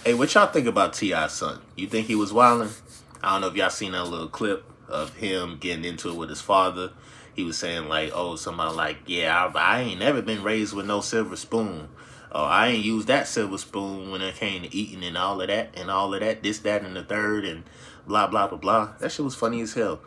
Hey, what y'all think about T.I.'s son? You think he was wilding? I don't know if y'all seen that little clip of him getting into it with his father. He was saying like, oh, somebody like, yeah, I ain't never been raised with no silver spoon. Oh, I ain't used that silver spoon when it came to eating and all of that and all of that, this, that, and the third, and blah, blah, blah, blah. That shit was funny as hell.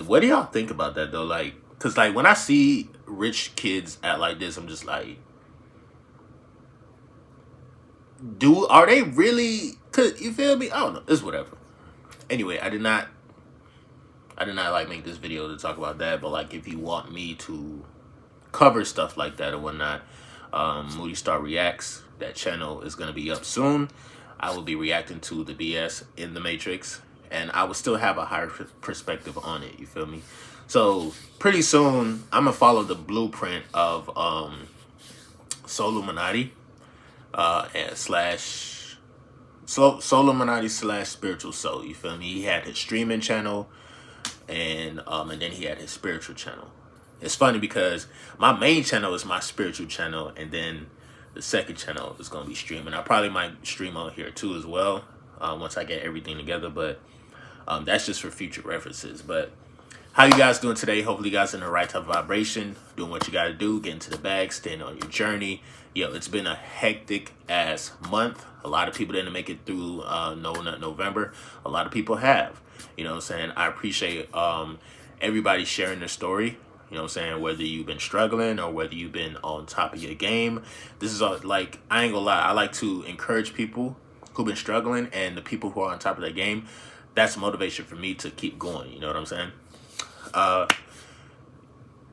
What do y'all think about that though? Like, cause like when I see rich kids act like this, I'm just like, are they really? Cause you feel me? I don't know. It's whatever. Anyway, I did not like make this video to talk about that. But like, if you want me to cover stuff like that or whatnot, Moody Starr Reacts. That channel is gonna be up soon. I will be reacting to the BS in the Matrix, and I will still have a higher perspective on it. You feel me? So pretty soon, I'm gonna follow the blueprint of Soluminati and slash Soluminati slash Spiritual Soul. You feel me? He had his streaming channel, and then he had his spiritual channel. It's funny because my main channel is my spiritual channel, and then the second channel is gonna be streaming. I probably might stream on here too as well once I get everything together. But that's just for future references. But how you guys doing today? Hopefully you guys in the right type of vibration, doing what you gotta do, get into the bag, staying on your journey. Yo, it's been a hectic ass month. A lot of people didn't make it through November. A lot of people have. You know what I'm saying? I appreciate everybody sharing their story. You know what I'm saying? Whether you've been struggling or whether you've been on top of your game. This is all, like, I ain't gonna lie. I like to encourage people who've been struggling, and the people who are on top of their game. That's motivation for me to keep going. You know what I'm saying?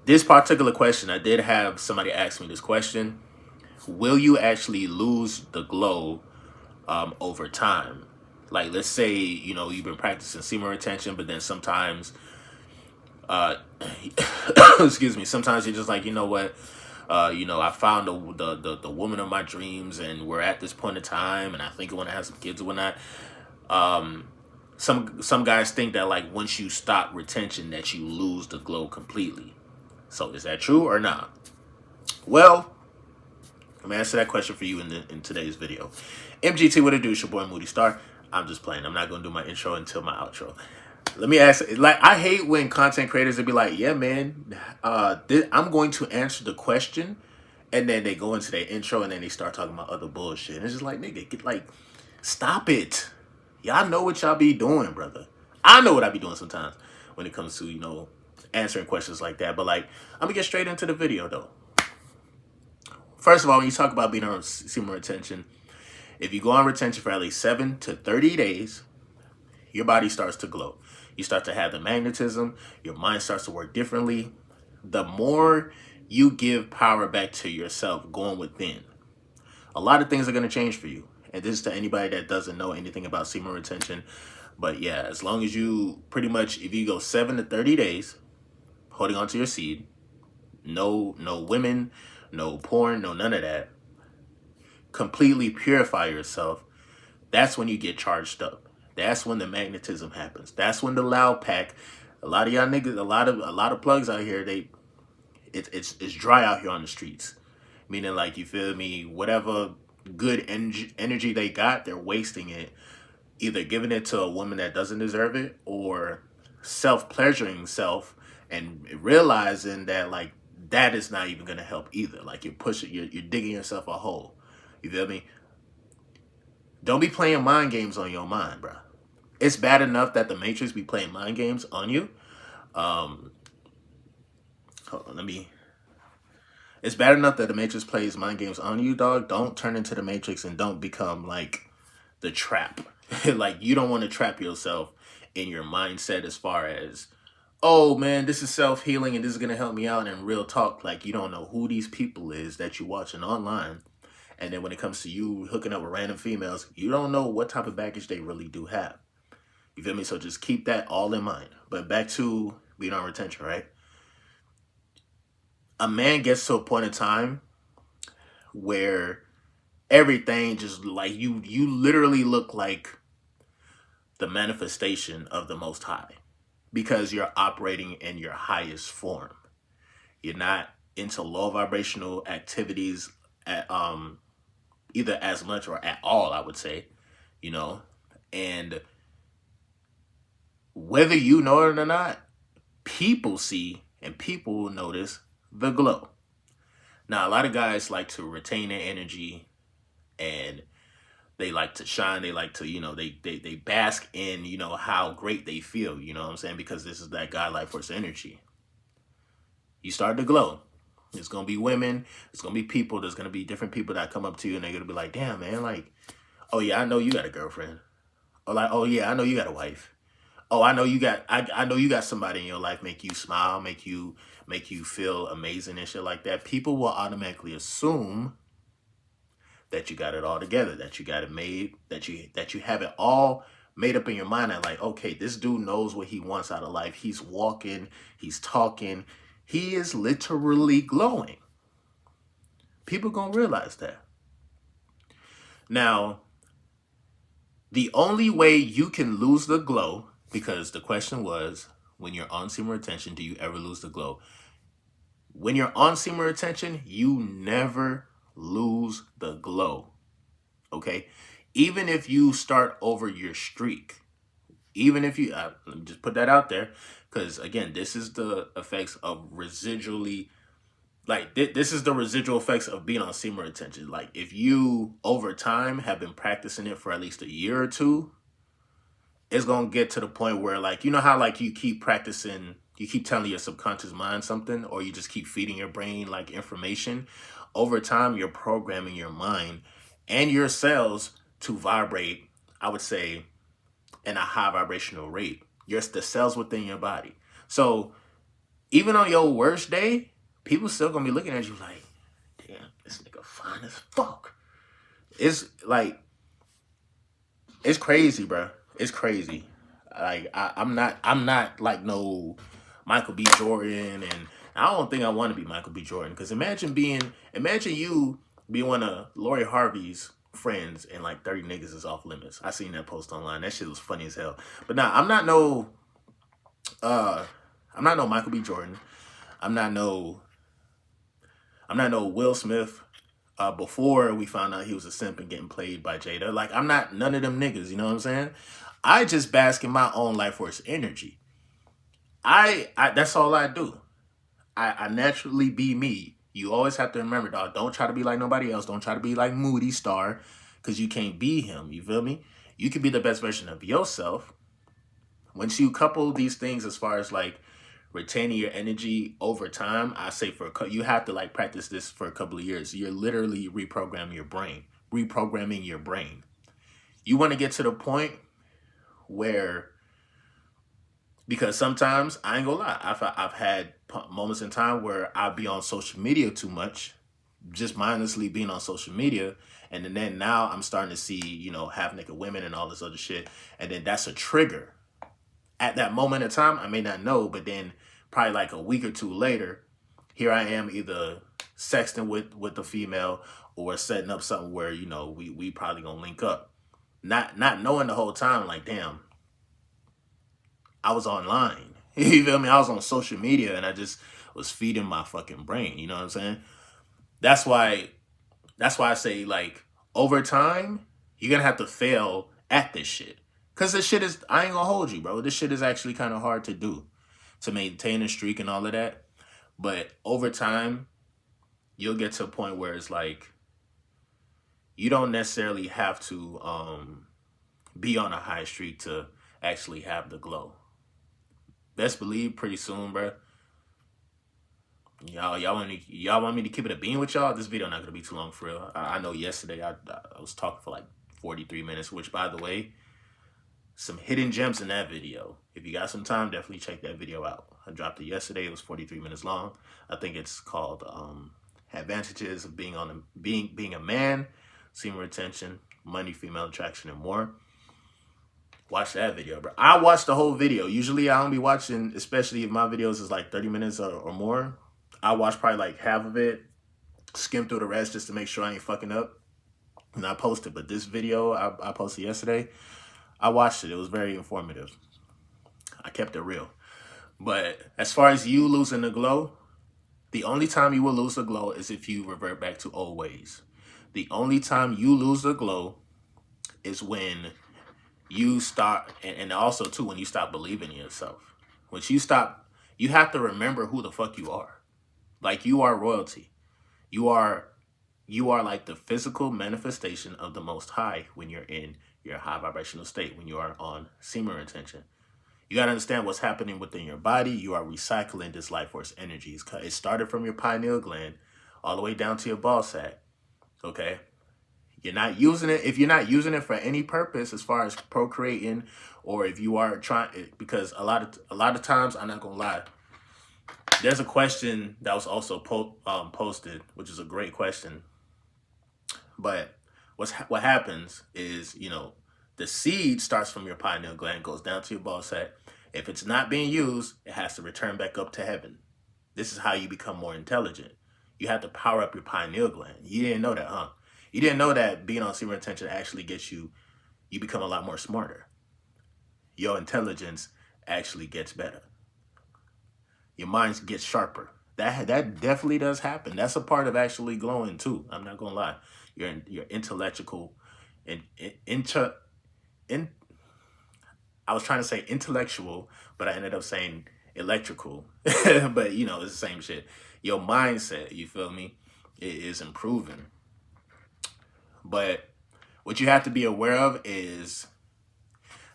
This particular question, I did have somebody ask me this question. Will you actually lose the glow over time? Like, let's say, you know, you've been practicing semen retention, but then sometimes, excuse me, sometimes you're just like, you know what, I found the woman of my dreams, and we're at this point in time, and I think I want to have some kids or whatnot. Some guys think that like once you stop retention that you lose the glow completely. So is that true or not? Well, I'm gonna answer that question for you in today's video. MGT, what it do? It's your boy Moody Starr. I'm just playing. I'm not gonna do my intro until my outro. Let me ask. Like, I hate when content creators will be like, "Yeah, man, I'm going to answer the question," and then they go into their intro and then they start talking about other bullshit. And it's just like, nigga, get like, stop it. Y'all know what y'all be doing, brother. I know what I be doing sometimes when it comes to, you know, answering questions like that. But like, I'm gonna get straight into the video though. First of all, when you talk about being on semen retention, if you go on retention for at least 7 to 30 days, your body starts to glow. You start to have the magnetism. Your mind starts to work differently. The more you give power back to yourself going within, a lot of things are going to change for you. And this is to anybody that doesn't know anything about semen retention. But yeah, as long as you pretty much, if you go 7 to 30 days holding on to your seed, no women, no porn, no none of that, completely purify yourself, that's when you get charged up. That's when the magnetism happens. That's when the loud pack, a lot of y'all niggas, a lot of plugs out here, it's dry out here on the streets. Meaning, like, you feel me, whatever good energy they got, they're wasting it, either giving it to a woman that doesn't deserve it, or self-pleasuring self and realizing that, like, that is not even going to help either. Like, you're digging yourself a hole. You feel me? Don't be playing mind games on your mind, bro. It's bad enough that the Matrix be playing mind games on you. Hold on, it's bad enough that the Matrix plays mind games on you, dog. Don't turn into the Matrix and don't become like the trap. Like, you don't want to trap yourself in your mindset as far as, oh man, this is self-healing and this is going to help me out. And real talk, like, you don't know who these people is that you're watching online. And then when it comes to you hooking up with random females, you don't know what type of baggage they really do have. You feel me? So just keep that all in mind. But back to being on retention, right? A man gets to a point in time where everything just like you literally look like the manifestation of the Most High, because you're operating in your highest form. You're not into low vibrational activities either as much or at all, I would say, you know. And whether you know it or not, people see and people will notice the glow. Now, a lot of guys like to retain their energy and they like to shine. They like to, they bask in, how great they feel, you know what I'm saying? Because this is that God life force energy. You start to glow. It's going to be women. It's going to be people. There's going to be different people that come up to you and they're going to be like, damn, man, like, oh, yeah, I know you got a girlfriend. Or like, oh, yeah, I know you got a wife. Oh, I know you got, I know you got somebody in your life make you smile, make you feel amazing and shit like that. People will automatically assume that you got it all together, that you got it made, that you have it all made up in your mind. And like, okay, this dude knows what he wants out of life. He's walking, he's talking, he is literally glowing. People gonna realize that. Now, the only way you can lose the glow, because the question was, when you're on semen retention, do you ever lose the glow? When you're on semen retention, you never lose the glow. Okay? Even if you start over your streak, even if you, let me just put that out there, because again, this is the effects of residually, like this is the residual effects of being on semen retention. Like if you over time have been practicing it for at least a year or two, it's gonna get to the point where, like, you know how like you keep practicing, you keep telling your subconscious mind something, or you just keep feeding your brain like information. Over time, you're programming your mind and your cells to vibrate, I would say, in a high vibrational rate. The cells within your body. So even on your worst day, people still gonna be looking at you like, damn, this nigga fine as fuck. It's like, it's crazy, bro. It's crazy. Like I'm not like no Michael B. Jordan, and I don't think I want to be Michael B. Jordan. Because imagine you being one of Lori Harvey's friends and like 30 niggas is off limits. I seen that post online. That shit was funny as hell. But nah, I'm not no Michael B. Jordan. I'm not no Will Smith. Before we found out he was a simp and getting played by Jada. Like, I'm not none of them niggas, you know what I'm saying? I just bask in my own life force energy. I that's all I do. I naturally be me. You always have to remember, dog, don't try to be like nobody else. Don't try to be like Moody, Starr, because you can't be him. You feel me? You can be the best version of yourself. Once you couple these things as far as like retaining your energy over time, I say you have to like practice this for a couple of years. You're literally reprogramming your brain. You want to get to the point where, because sometimes I ain't gonna lie, I've had moments in time where I'll be on social media too much, just mindlessly being on social media, and then now I'm starting to see, half naked women and all this other shit, and then that's a trigger. At that moment in time, I may not know, but then probably like a week or two later, here I am either sexting with the female or setting up something where, we probably gonna link up. Not knowing the whole time, like, damn, I was online. You feel me? I was on social media and I just was feeding my fucking brain. You know what I'm saying? That's why I say, like, over time, you're gonna have to fail at this shit. Because this shit is, I ain't gonna hold you, bro. This shit is actually kind of hard to do, to maintain a streak and all of that. But over time, you'll get to a point where it's like, you don't necessarily have to be on a high streak to actually have the glow. Best believe pretty soon, bro. Y'all want me to keep it a bean with y'all? This video not gonna be too long for real. I know yesterday I was talking for like 43 minutes, which, by the way, some hidden gems in that video. If you got some time, definitely check that video out. I dropped it yesterday. It was 43 minutes long. I think it's called Advantages of being a man, semen retention, money, female attraction, and more. Watch that video, bro. I watched the whole video. Usually I don't be watching, especially if my videos is like 30 minutes or more. I watch probably like half of it, skim through the rest just to make sure I ain't fucking up, and I post it. But this video I posted yesterday, I watched it. It was very informative. I kept it real. But as far as you losing the glow, the only time you will lose the glow is if you revert back to old ways. The only time you lose the glow is when you start, and also too, when you stop believing in yourself. When you stop, you have to remember who the fuck you are. Like, you are royalty. You are like the physical manifestation of the Most High when you're in your high vibrational state, when you are on semen retention. You got to understand what's happening within your body. You are recycling this life force energies. It started from your pineal gland all the way down to your ball sack. Okay? You're not using it. If you're not using it for any purpose as far as procreating, or if you are trying, because a lot of times, I'm not going to lie, there's a question that was also posted, which is a great question. But what happens is, the seed starts from your pineal gland, goes down to your ball sack. If it's not being used, it has to return back up to heaven. This is how you become more intelligent. You have to power up your pineal gland. You didn't know that, huh? You didn't know that being on semen retention actually gets you become a lot more smarter. Your intelligence actually gets better. Your mind gets sharper. That definitely does happen. That's a part of actually glowing too. I'm not gonna lie. Your intellectual and I was trying to say intellectual, but I ended up saying electrical. But it's the same shit. Your mindset, you feel me, it is improving. But what you have to be aware of is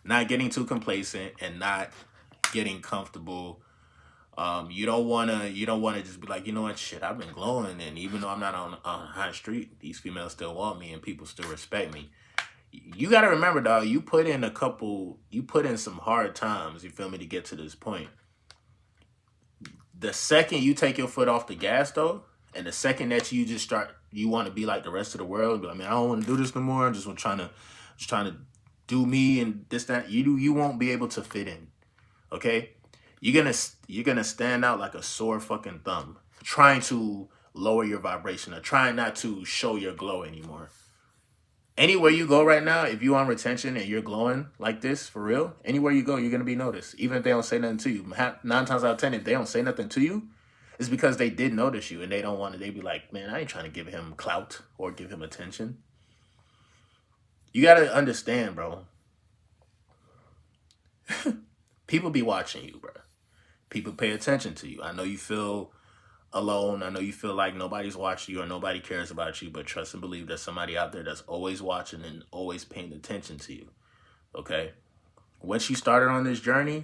not getting too complacent and not getting comfortable. You don't wanna just be like, you know what, shit, I've been glowing, and even though I'm not on high street, these females still want me and people still respect me. You gotta remember, dog, you put in some hard times, you feel me, to get to this point. The second you take your foot off the gas, though, and the second that you just you want to be like the rest of the world, but I mean, I don't want to do this no more. I'm just trying to do me and this, that. You won't be able to fit in. Okay, you're gonna stand out like a sore fucking thumb, trying to lower your vibration or trying not to show your glow anymore. Anywhere you go right now, if you're on retention and you're glowing like this, for real, anywhere you go, you're going to be noticed. Even if they don't say nothing to you. 9 times out of 10, if they don't say nothing to you, it's because they did notice you and they don't want to. They be like, man, I ain't trying to give him clout or give him attention. You got to understand, bro. People be watching you, bro. People pay attention to you. I know you feel alone. I know you feel like nobody's watching you or nobody cares about you, but trust and believe there's somebody out there that's always watching and always paying attention to you. Okay? Once you started on this journey,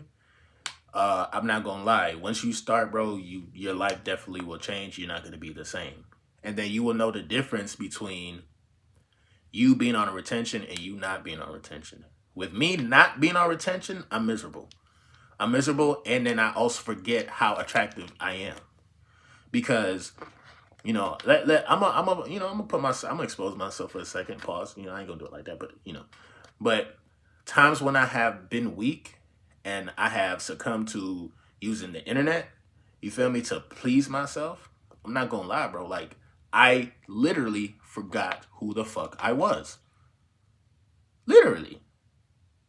I'm not gonna lie, once you start, bro, your life definitely will change. You're not gonna be the same. And then you will know the difference between you being on a retention and you not being on retention. With me not being on retention, I'm miserable. And then I also forget how attractive I am. Because, I'm gonna expose myself for a second. Pause. I ain't gonna do it like that, but times when I have been weak and I have succumbed to using the internet, you feel me, to please myself. I'm not gonna lie, bro. Like, I literally forgot who the fuck I was. Literally,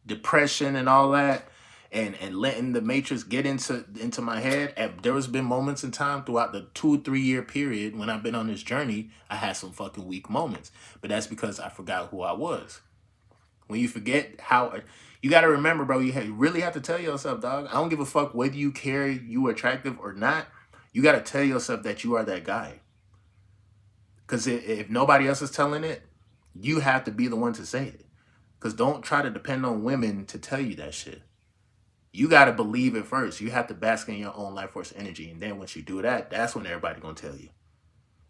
depression and all that. And letting the matrix get into my head. And there has been moments in time throughout the 2-3 year period when I've been on this journey, I had some fucking weak moments. But that's because I forgot who I was. When you forget how, you got to remember, bro, you really have to tell yourself, dog, I don't give a fuck whether you care, you attractive or not. You got to tell yourself that you are that guy. Because if nobody else is telling it, you have to be the one to say it. Because don't try to depend on women to tell you that shit. You got to believe it first. You have to bask in your own life force energy. And then once you do that, that's when everybody going to tell you.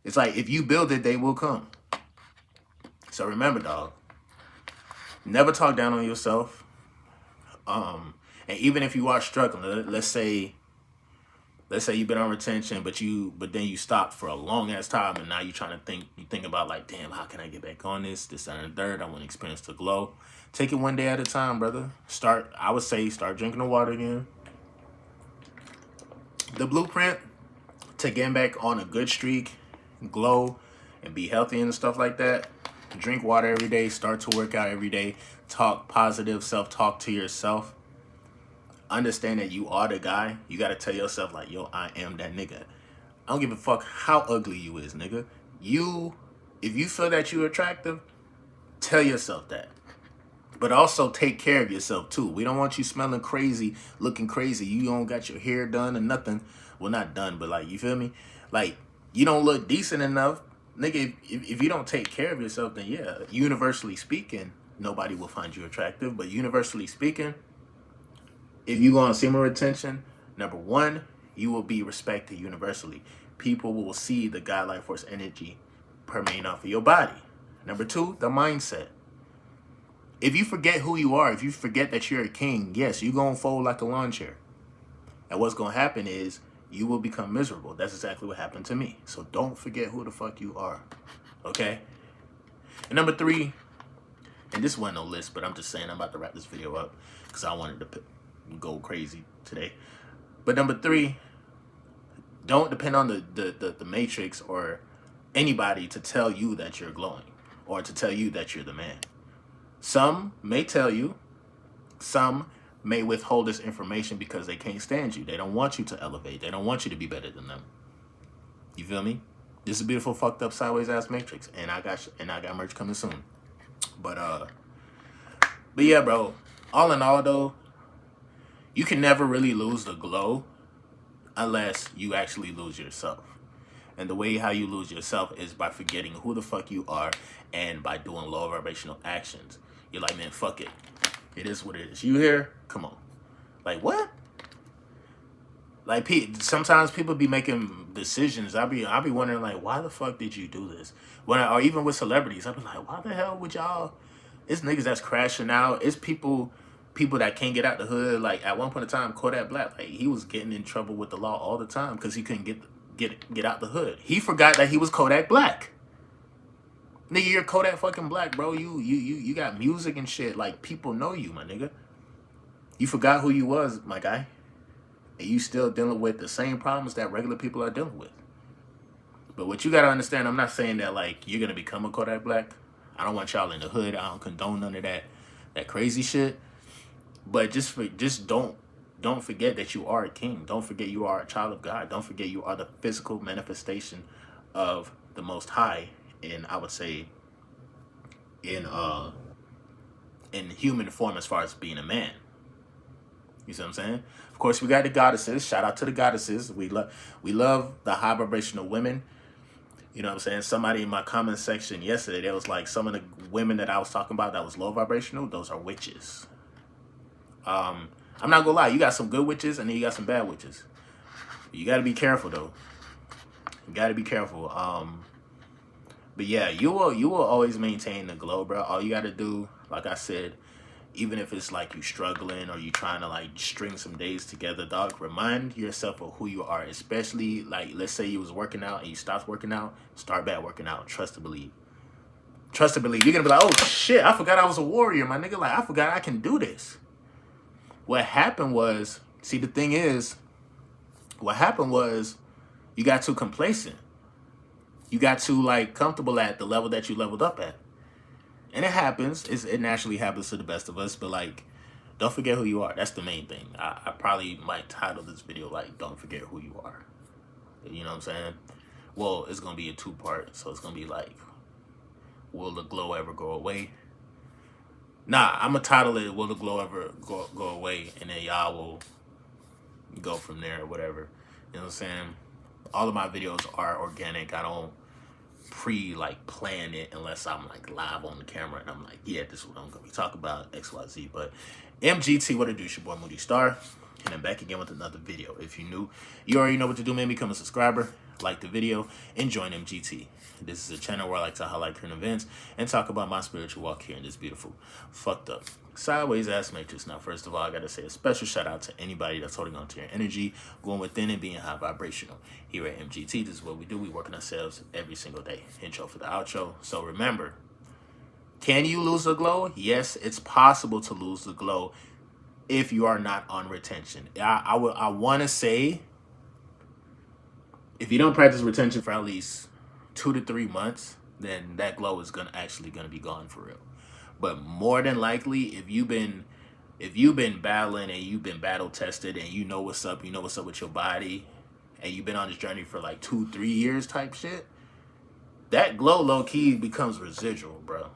It's like, if you build it, they will come. So remember, dog, never talk down on yourself. And even if you are struggling, let's say you've been on retention, but then you stopped for a long ass time, and now you think about like, damn, how can I get back on this, and the third? I want to experience the glow. Take it one day at a time, brother. I would say start drinking the water again. The blueprint to getting back on a good streak, glow, and be healthy and stuff like that. Drink water every day. Start to work out every day. Talk positive self-talk to yourself. Understand that you are the guy. You got to tell yourself like, yo, I am that nigga. I don't give a fuck how ugly you is, nigga. You If you feel that you're attractive, tell yourself that. But also take care of yourself too. We don't want you smelling crazy, looking crazy. You don't got your hair done or nothing. Well, not done, but like, you feel me? Like, you don't look decent enough. Nigga, if you don't take care of yourself, then yeah, universally speaking, nobody will find you attractive. But universally speaking, if you go on semen retention, number one, you will be respected universally. People will see the God life force energy permeating off of your body. Number two, the mindset. If you forget who you are, if you forget that you're a king, yes, you're going to fold like a lawn chair. And what's going to happen is you will become miserable. That's exactly what happened to me. So don't forget who the fuck you are. Okay? And number three, and this wasn't no list, but I'm just saying I'm about to wrap this video up because I wanted to go crazy today. But number three, don't depend on the matrix or anybody to tell you that you're glowing or to tell you that you're the man. Some may tell you, some may withhold this information because they can't stand you. They don't want you to elevate. They don't want you to be better than them. You feel me? This is a beautiful, fucked up, sideways ass matrix, and I got merch coming soon. But yeah, bro. All in all, though, you can never really lose the glow unless you actually lose yourself. And the way how you lose yourself is by forgetting who the fuck you are and by doing low vibrational actions. You're like, man, fuck it. It is what it is. You here? Come on. Like, what? Like, sometimes people be making decisions. I'll be wondering, like, why the fuck did you do this? Or even with celebrities, I'll be like, why the hell would y'all? It's niggas that's crashing out. It's people that can't get out the hood. Like, at one point in time, Kodak Black, like, he was getting in trouble with the law all the time because he couldn't get out the hood. He forgot that he was Kodak Black. Nigga, you're Kodak fucking Black, bro. You got music and shit. Like, people know you, my nigga. You forgot who you was, my guy. And you still dealing with the same problems that regular people are dealing with. But what you gotta understand, I'm not saying that, like, you're gonna become a Kodak Black. I don't want y'all in the hood. I don't condone none of that crazy shit. But just don't forget that you are a king. Don't forget you are a child of God. Don't forget you are the physical manifestation of the Most High. And I would say in human form as far as being a man. You see what I'm saying? Of course, we got the goddesses. Shout out to the goddesses. We love the high vibrational women. You know what I'm saying? Somebody in my comment section yesterday, there was like some of the women that I was talking about that was low vibrational. Those are witches. I'm not gonna lie. You got some good witches and then you got some bad witches. You got to be careful though. You got to be careful. But yeah, you will always maintain the glow, bro. All you got to do, like I said, even if it's like you struggling or you trying to like string some days together, dog, remind yourself of who you are. Especially like, let's say you was working out and you stopped working out, start back working out. Trust to believe. Trust to believe. You're gonna be like, oh shit, I forgot I was a warrior, my nigga. Like, I forgot I can do this. What happened was, see, the thing is, what happened was you got too complacent. You got too like comfortable at the level that you leveled up at. And it happens. It naturally happens to the best of us. But like, don't forget who you are. That's the main thing. I probably might title this video like, don't forget who you are. You know what I'm saying? Well, it's going to be a two-part. So it's going to be like, will the glow ever go away? Nah, I'm going to title it, will the glow ever go away? And then y'all will go from there or whatever. You know what I'm saying? All of my videos are organic. I don't plan it unless I'm like live on the camera and I'm like, yeah, this is what I'm gonna be talking about, XYZ. But MGT, what it do? It's your boy Moody Starr, and I'm back again with another video. If you're new, you already know what to do, man. Become a subscriber, like the video, and join MGT. This is a channel where I like to highlight current events and talk about my spiritual walk here in this beautiful, fucked up, sideways ass matrix. Now, first of all, I gotta say a special shout out to anybody that's holding on to your energy, going within and being high vibrational. Here at MGT, this is what we do. We work on ourselves every single day. Intro for the outro. So remember, can you lose the glow? Yes, it's possible to lose the glow if you are not on retention. I want to say, if you don't practice retention for at least 2 to 3 months, then that glow is actually gonna be gone for real. But more than likely, if you've been battling and you've been battle tested and you know what's up with your body, and you've been on this journey for like 2-3 years type shit, that glow low-key becomes residual, bro.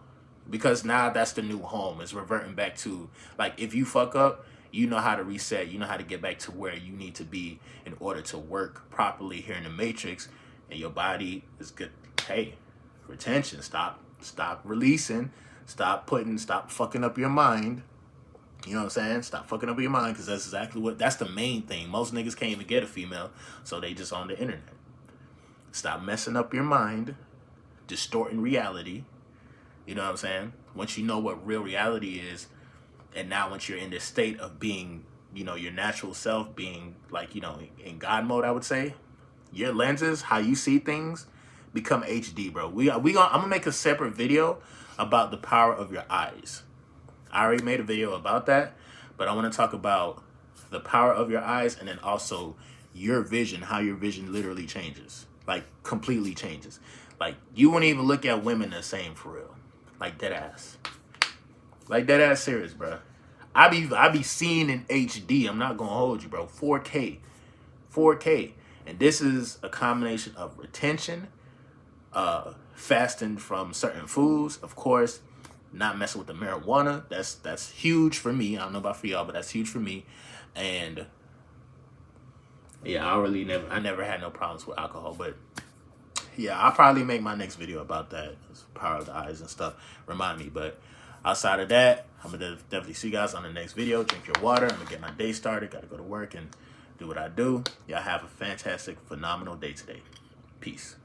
Because now that's the new home. It's reverting back to, like, if you fuck up, you know how to reset. You know how to get back to where you need to be in order to work properly here in the Matrix. And your body is good. Hey, retention. Stop releasing. Stop fucking up your mind. You know what I'm saying? Stop fucking up your mind, because that's the main thing. Most niggas can't even get a female, so they just on the internet. Stop messing up your mind, distorting reality. You know what I'm saying? Once you know what real reality is, and now once you're in this state of being, you know, your natural self, being like, you know, in God mode, I would say, your lenses, how you see things, become HD, bro. I'm gonna make a separate video about the power of your eyes. I already made a video about that, but I want to talk about the power of your eyes, and then also your vision, how your vision literally changes, like completely changes. Like, you wouldn't even look at women the same for real. Like dead ass. Like dead ass serious, bro. I be seeing in HD. I'm not gonna hold you, bro. 4K. 4K. And this is a combination of retention, fasting from certain foods, of course, not messing with the marijuana. That's huge for me. I don't know about for y'all, but that's huge for me. And yeah, I never had no problems with alcohol, but yeah, I'll probably make my next video about that. Power of the eyes and stuff. Remind me. But outside of that, I'm going to definitely see you guys on the next video. Drink your water. I'm going to get my day started. Got to go to work and do what I do. Y'all have a fantastic, phenomenal day today. Peace.